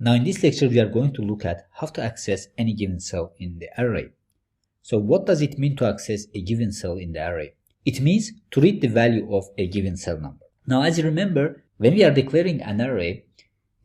Now in this lecture we are going to look at how to access any given cell in the array. So what does it mean to access a given cell in the array? It means to read the value of a given cell number. Now as you remember, when we are declaring an array,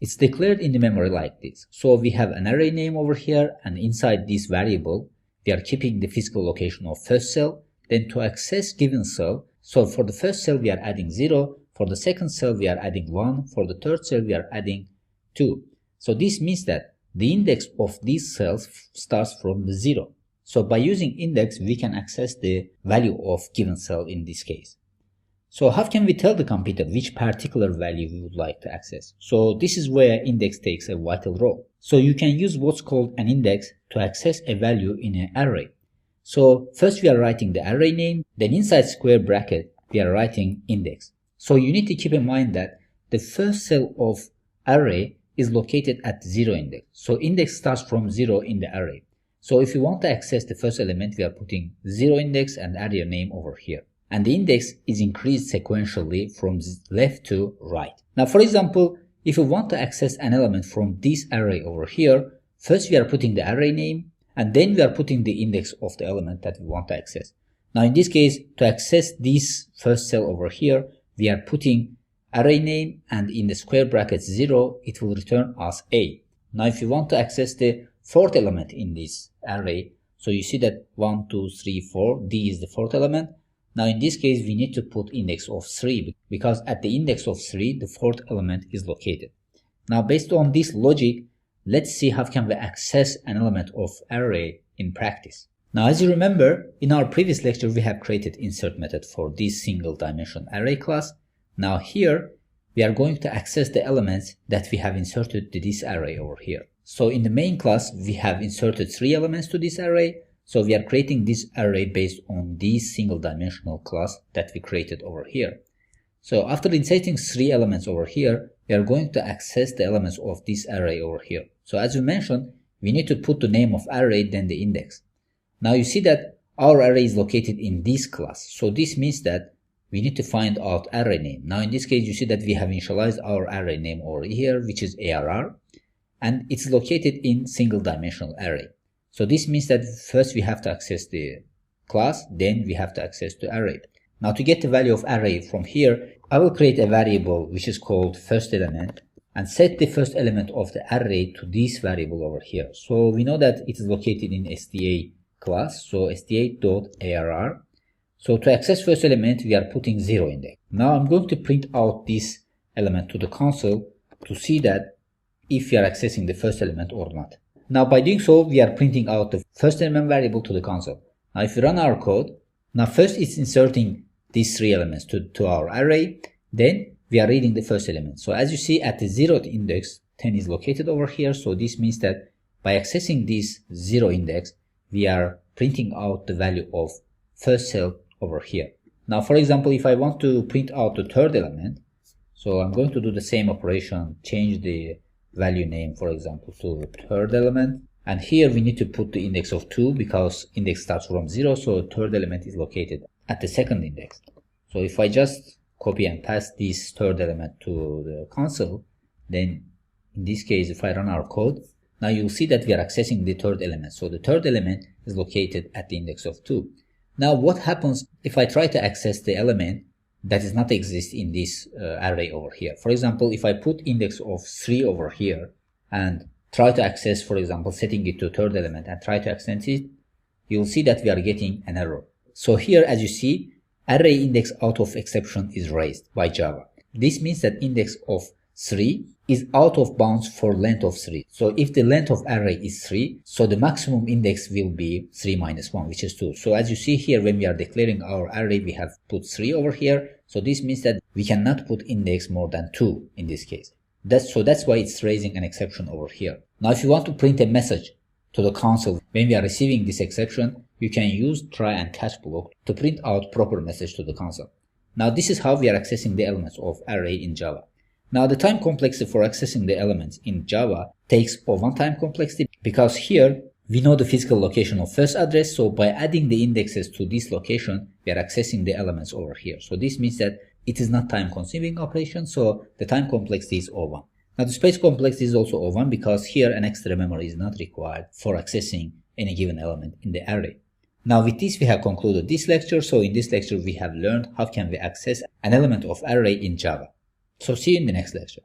it's declared in the memory like this. So we have an array name over here, and inside this variable we are keeping the physical location of first cell. Then to access given cell, so for the first cell we are adding 0, for the second cell we are adding 1, for the third cell we are adding 2. So this means that the index of these cells starts from the 0. So by using index we can access the value of given cell in this case. So how can we tell the computer which particular value we would like to access? So this is where index takes a vital role. So you can use what's called an index to access a value in an array. So first we are writing the array name, then inside square bracket we are writing index. So you need to keep in mind that the first cell of array is located at 0 index. So index starts from 0 in the array. So if you want to access the first element, we are putting 0 index and array name over here. And the index is increased sequentially from left to right. Now for example, if you want to access an element from this array over here, first we are putting the array name, and then we are putting the index of the element that we want to access. Now in this case, to access this first cell over here, we are putting array name, and in the square bracket 0, it will return as A. Now if you want to access the fourth element in this array, so you see that 1, 2, 3, 4, D is the fourth element. Now in this case, we need to put index of 3 because at the index of 3, the fourth element is located. Now based on this logic, let's see how can we access an element of array in practice. Now as you remember, in our previous lecture, we have created insert method for this single dimension array class. Now here, we are going to access the elements that we have inserted to this array over here. So in the main class, we have inserted 3 elements to this array. So we are creating this array based on this single dimensional class that we created over here. So after inserting 3 elements over here, we are going to access the elements of this array over here. So as we mentioned, we need to put the name of array, then the index. Now you see that our array is located in this class. So this means that we need to find out array name. Now in this case, you see that we have initialized our array name over here, which is ARR, and it's located in single dimensional array. So this means that first we have to access the class, then we have to access the array. Now to get the value of array from here, I will create a variable which is called first element and set the first element of the array to this variable over here. So we know that it is located in SDA class, so SDA.arr. So to access first element, we are putting 0 in there. Now I'm going to print out this element to the console to see that if we are accessing the first element or not. Now by doing so, we are printing out the first element variable to the console. Now if we run our code, now first it's inserting these 3 elements to our array, then we are reading the first element. So as you see at the 0th index, 10 is located over here. So this means that by accessing this 0 index, we are printing out the value of first cell over here. Now for example, if I want to print out the third element, so I'm going to do the same operation, change the value name for example to third element, and here we need to put the index of 2 because index starts from 0, so third element is located at the second index. So if I just copy and paste this third element to the console, then in this case if I run our code, now you'll see that we are accessing the third element. So the third element is located at the index of 2. Now what happens if I try to access the element that does not exist in this array over here? For example, if I put index of 3 over here and try to access, for example, setting it to third element and try to access it, you'll see that we are getting an error. So here as you see, array index out of exception is raised by Java. This means that index of 3 is out of bounds for length of 3. So if the length of array is 3, so the maximum index will be 3 minus 1, which is 2. So as you see here, when we are declaring our array, we have put 3 over here. So this means that we cannot put index more than 2 in this case. That's why it's raising an exception over here. Now if you want to print a message to the console when we are receiving this exception, you can use try and catch block to print out proper message to the console. Now this is how we are accessing the elements of array in Java. Now the time complexity for accessing the elements in Java takes one time complexity because here we know the physical location of first address. So by adding the indexes to this location, we are accessing the elements over here. So this means that it is not time consuming operation. So the time complexity is O1. Now the space complexity is also O1 because here an extra memory is not required for accessing any given element in the array. Now with this we have concluded this lecture. So in this lecture we have learned how can we access an element of array in Java. So see you in the next lecture.